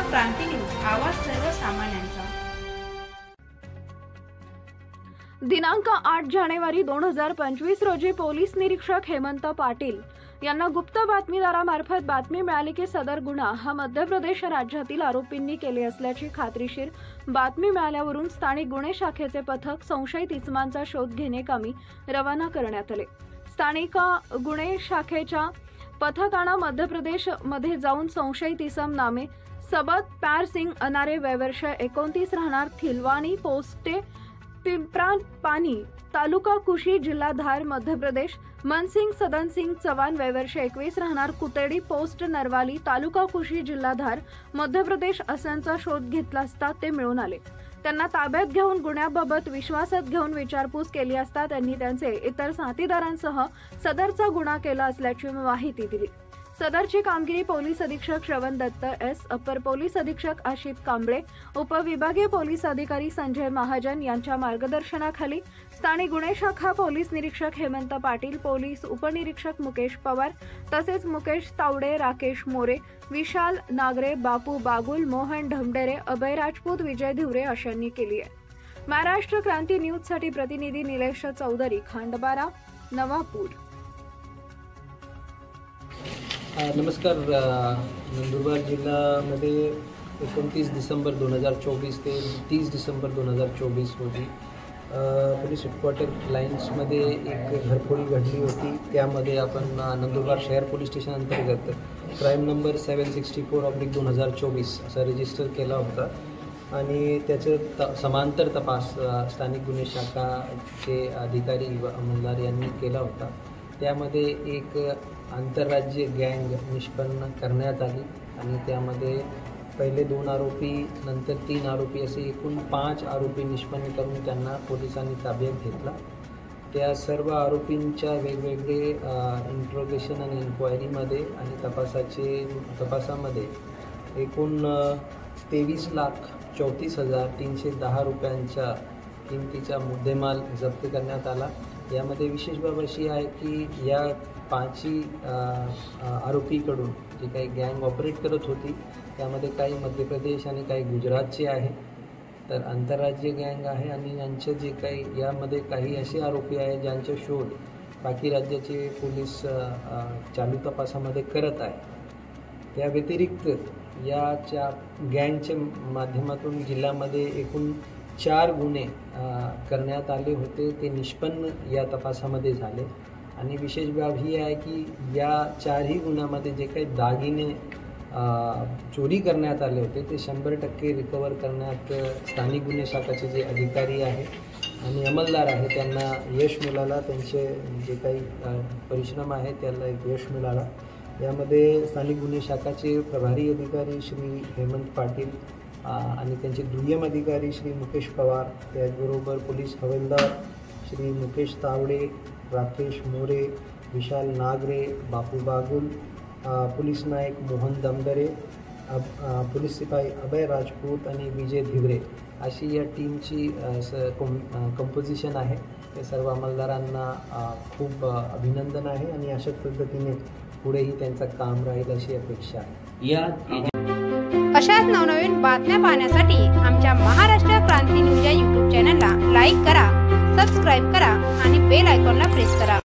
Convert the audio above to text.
क्रांती news, आवाज सर्वसामान्यांचा। दिनांक 8 जानेवारी 2025 रोजी पोलीस निरीक्षक हेमंत पाटील यांना गुप्त बातमीदारामार्फत बातमी मिळाली की सदर गुन्हा हा मध्य प्रदेश राज्यातील आरोपींनी केले असल्याची खात्रीशीर बातमी मिळाल्यावरून स्थानिक गुन्हे शाखेचे पथक संशयित इसमांचा शोध घेण्याकामी रवाना करण्यात आले। स्थानिक गुन्हे शाखेच्या पथकानं मध्य प्रदेश मध्ये जाऊन संशयित इसम नामे सबत प्यार सिंग अनारे वयवर्ष 29 राहणार थिलवानी पोस्टे पिंपरा पानी तालुका कुशी जिल्हा धार मध्य प्रदेश, मनसिंग सदन सिंग चव्हाण वयवर्ष 21 राहणार कुतेडी पोस्ट नरवाली तालुका कुशी जिल्हा धार मध्य प्रदेश असांचा शोध घेतला असता ते मिळून आले। त्यांना ताब्यात घेऊन गुन्ह्याबाबत विश्वासात घेऊन विचारपूस केली असता त्यांनी त्यांचे इतर साथीदारांसह सदरचा गुन्हा केला असल्याची माहिती दिली। सदरची कामगिरी पोलीस अधीक्षक श्रवण दत्त एस, अपर पोलीस अधीक्षक आशित कांबळे, उपविभागीय पोलीस अधिकारी संजय महाजन यांच्या मार्गदर्शनाखाली स्थानिक गुन्हे शाखा पोलीस निरीक्षक हेमंत पाटील, पोलीस उपनिरीक्षक मुकेश पवार तसेच मुकेश तावडे, राकेश मोरे, विशाल नागरे, बापू बागुल, मोहन ढमडेरे, अभय राजपूत, विजय धिवरे अशांनी केली आहे। महाराष्ट्र क्रांती न्यूज साठी प्रतिनिधी निलेश चौधरी, खांडबारा, नवापूर। नमस्कार। नंदुरबार जिल्ह्यामध्ये 29 डिसेंबर 2024 ते 30 डिसेंबर 2024 रोजी पोलीस हेडक्वार्टर लाईन्समध्ये एक घरफोडी घडली होती। त्यामध्ये आपण नंदुरबार शहर पोलीस स्टेशन अंतर्गत क्राईम नंबर 764/2024 असा रजिस्टर केला होता आणि त्याचं समांतर तपास स्थानिक गुन्हे शाखाचे अधिकारी व अंमलदार यांनी केला होता। त्यामध्ये एक आंतरराज्य गँग निष्पन्न करण्यात आली आणि त्यामध्ये पहिले 2 आरोपी नंतर 3 आरोपी असे एकूण 5 आरोपी निष्पन्न करून त्यांना पोलिसांनी ताब्यात घेतला। त्या सर्व आरोपींच्या वेगवेगळे इंट्रोगेशन आणि इन्क्वायरीमध्ये आणि तपासामध्ये एकूण 23,34,310 रुपयांच्या किमतीचा मुद्देमाल जप्त करण्यात आला। यामध्ये विशेष बाब अशी आहे की या 5 आरोपीकडून जी काही गँग ऑपरेट करत होती त्यामध्ये काही मध्य प्रदेश आणि काही गुजरातचे आहे, तर आंतरराज्य गँग आहे आणि यांचे जे काही यामध्ये काही असे आरोपी आहेत ज्यांचे शोध बाकी राज्याचे पोलीस चालू तपासामध्ये करत आहे। त्या व्यतिरिक्त याच्या गँगच्या माध्यमातून जिल्ह्यामध्ये एकूण 4 गुन्हे करण्यात आले होते, ते निष्पन्न या तपासामध्ये झाले आणि विशेष बाब ही आहे की या 4ही गुन्ह्यामध्ये जे काही दागिने चोरी करण्यात आले होते ते 100% रिकवर करण्यात स्थानिक गुन्हे शाखाचे जे अधिकारी आहे आणि अंमलदार आहे त्यांना यश मिळाला। त्यांचे जे काही परिश्रम आहे त्याला एक यश मिळाला। यामध्ये स्थानिक गुन्हे शाखाचे प्रभारी अधिकारी श्री हेमंत पाटील आणि त्यांचे दुय्यम अधिकारी श्री मुकेश पवार, त्याचबरोबर पोलीस हवालदार श्री मुकेश तावडे, राकेश मोरे, विशाल नागरे, बापू बागुल, पोलीस नायक मोहन दमदरे, पोलीस सिपाई अभय राजपूत आणि विजय धिवरे अशी या टीमची कंपोजिशन आहे। ते सर्व अंमलदारांना खूप अभिनंदन आहे आणि अशाच पद्धतीने पुढेही त्यांचं काम राहील अशी अपेक्षा आहे। अशाच नवनवीन बातम्या पाहण्यासाठी आमच्या महाराष्ट्र क्रांती न्यूज या YouTube चॅनलला लाईक करा, सबस्क्राईब करा आणि बेल आयकॉनला प्रेस करा।